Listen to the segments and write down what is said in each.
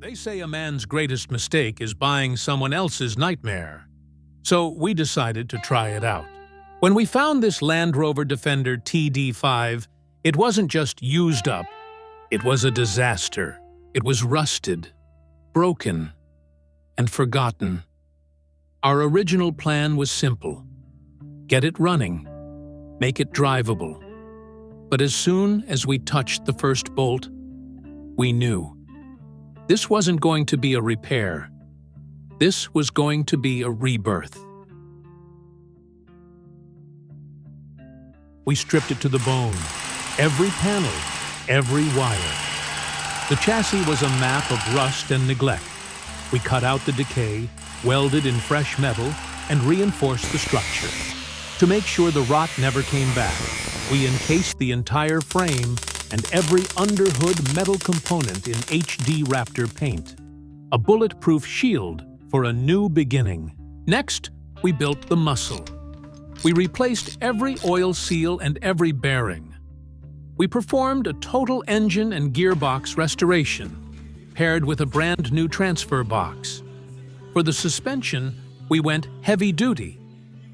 They say a man's greatest mistake is buying someone else's nightmare. So we decided to try it out. When we found this Land Rover Defender TD5, it wasn't just used up, it was a disaster. It was rusted, broken, and forgotten. Our original plan was simple: get it running, make it drivable. But as soon as we touched the first bolt, we knew. This wasn't going to be a repair. This was going to be a rebirth. We stripped it to the bone. Every panel, every wire. The chassis was a map of rust and neglect. We cut out the decay, welded in fresh metal, and reinforced the structure. To make sure the rot never came back, we encased the entire frame and every underhood metal component in HD Raptor paint. A bulletproof shield for a new beginning. Next, we built the muscle. We replaced every oil seal and every bearing. We performed a total engine and gearbox restoration, paired with a brand new transfer box. For the suspension, we went heavy duty,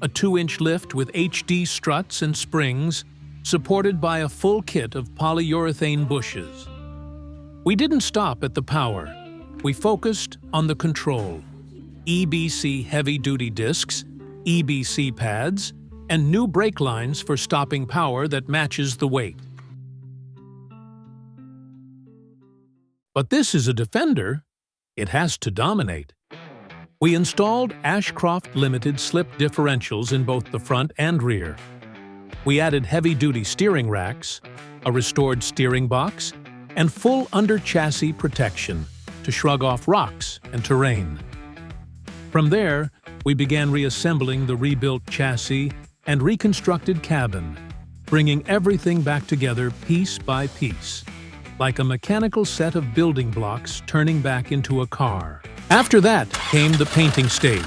a 2-inch lift with HD struts and springs, supported by a full kit of polyurethane bushes. We didn't stop at the power. We focused on the control. EBC heavy-duty discs, EBC pads, and new brake lines for stopping power that matches the weight. But this is a Defender. It has to dominate. We installed Ashcroft Limited slip differentials in both the front and rear. We added heavy-duty steering racks, a restored steering box, and full under-chassis protection to shrug off rocks and terrain. From there, we began reassembling the rebuilt chassis and reconstructed cabin, bringing everything back together piece by piece, like a mechanical set of building blocks turning back into a car. After that came the painting stage.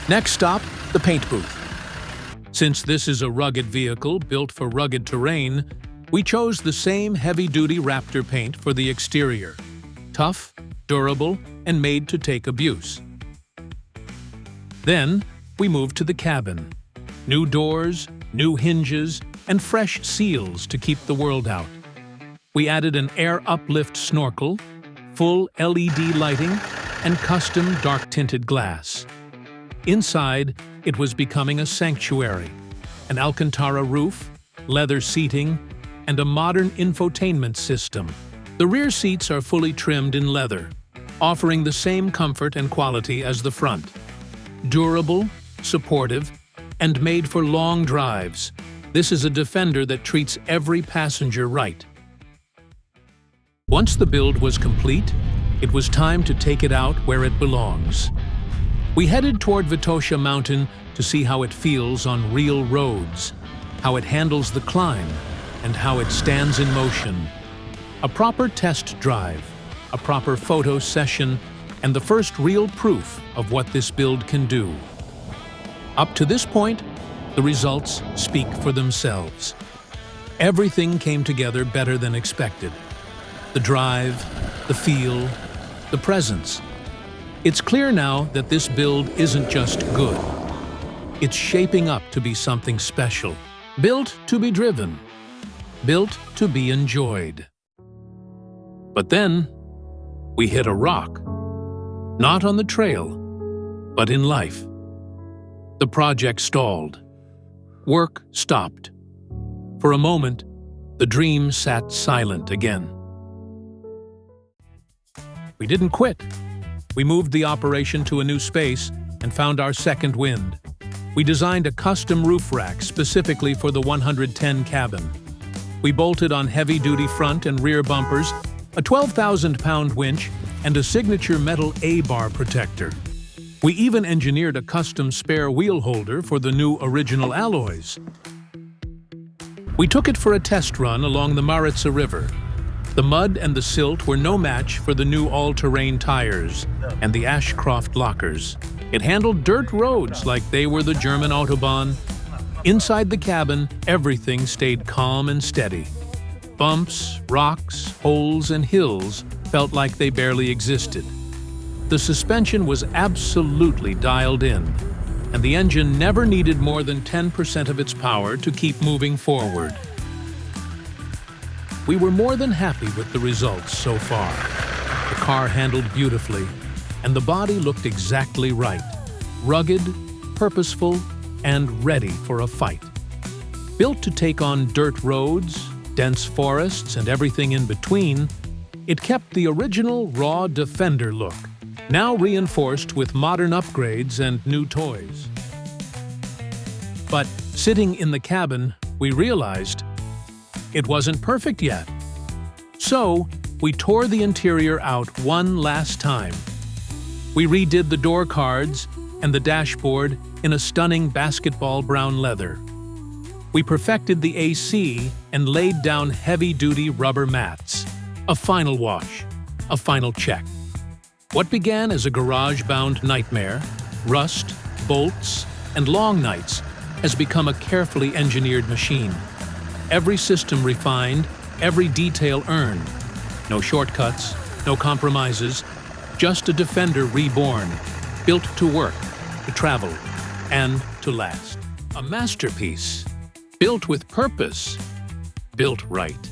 Next stop, the paint booth. Since this is a rugged vehicle built for rugged terrain, we chose the same heavy-duty Raptor paint for the exterior. Tough, durable, and made to take abuse. Then, we moved to the cabin. New doors, new hinges, and fresh seals to keep the world out. We added an air uplift snorkel, full LED lighting, and custom dark-tinted glass. Inside, it was becoming a sanctuary. An Alcantara roof, leather seating, and a modern infotainment system. The rear seats are fully trimmed in leather, offering the same comfort and quality as the front. Durable, supportive, and made for long drives, this is a Defender that treats every passenger right. Once the build was complete, it was time to take it out where it belongs. We headed toward Vitosha Mountain to see how it feels on real roads, how it handles the climb, and how it stands in motion. A proper test drive, a proper photo session, and the first real proof of what this build can do. Up to this point, the results speak for themselves. Everything came together better than expected. The drive, the feel, the presence. It's clear now that this build isn't just good. It's shaping up to be something special. Built to be driven. Built to be enjoyed. But then, we hit a rock. Not on the trail, but in life. The project stalled. Work stopped. For a moment, the dream sat silent again. We didn't quit. We moved the operation to a new space and found our second wind. We designed a custom roof rack specifically for the 110 cabin. We bolted on heavy-duty front and rear bumpers, a 12,000-pound winch, and a signature metal A-bar protector. We even engineered a custom spare wheel holder for the new original alloys. We took it for a test run along the Maritsa River. The mud and the silt were no match for the new all-terrain tires and the Ashcroft lockers. It handled dirt roads like they were the German Autobahn, Inside the cabin, everything stayed calm and steady. Bumps, rocks, holes, and hills felt like they barely existed. The suspension was absolutely dialed in, and the engine never needed more than 10% of its power to keep moving forward. We were more than happy with the results so far. The car handled beautifully, and the body looked exactly right. Rugged, purposeful, and ready for a fight. Built to take on dirt roads, dense forests, and everything in between, it kept the original raw Defender look, now reinforced with modern upgrades and new toys. But sitting in the cabin, we realized it wasn't perfect yet. So, we tore the interior out one last time. We redid the door cards and the dashboard in a stunning basketball brown leather. We perfected the AC and laid down heavy-duty rubber mats. A final wash, a final check. What began as a garage-bound nightmare, rust, bolts, and long nights, has become a carefully engineered machine. Every system refined, every detail earned. No shortcuts, no compromises, just a Defender reborn, built to work, to travel, and to last. A masterpiece, built with purpose, built right.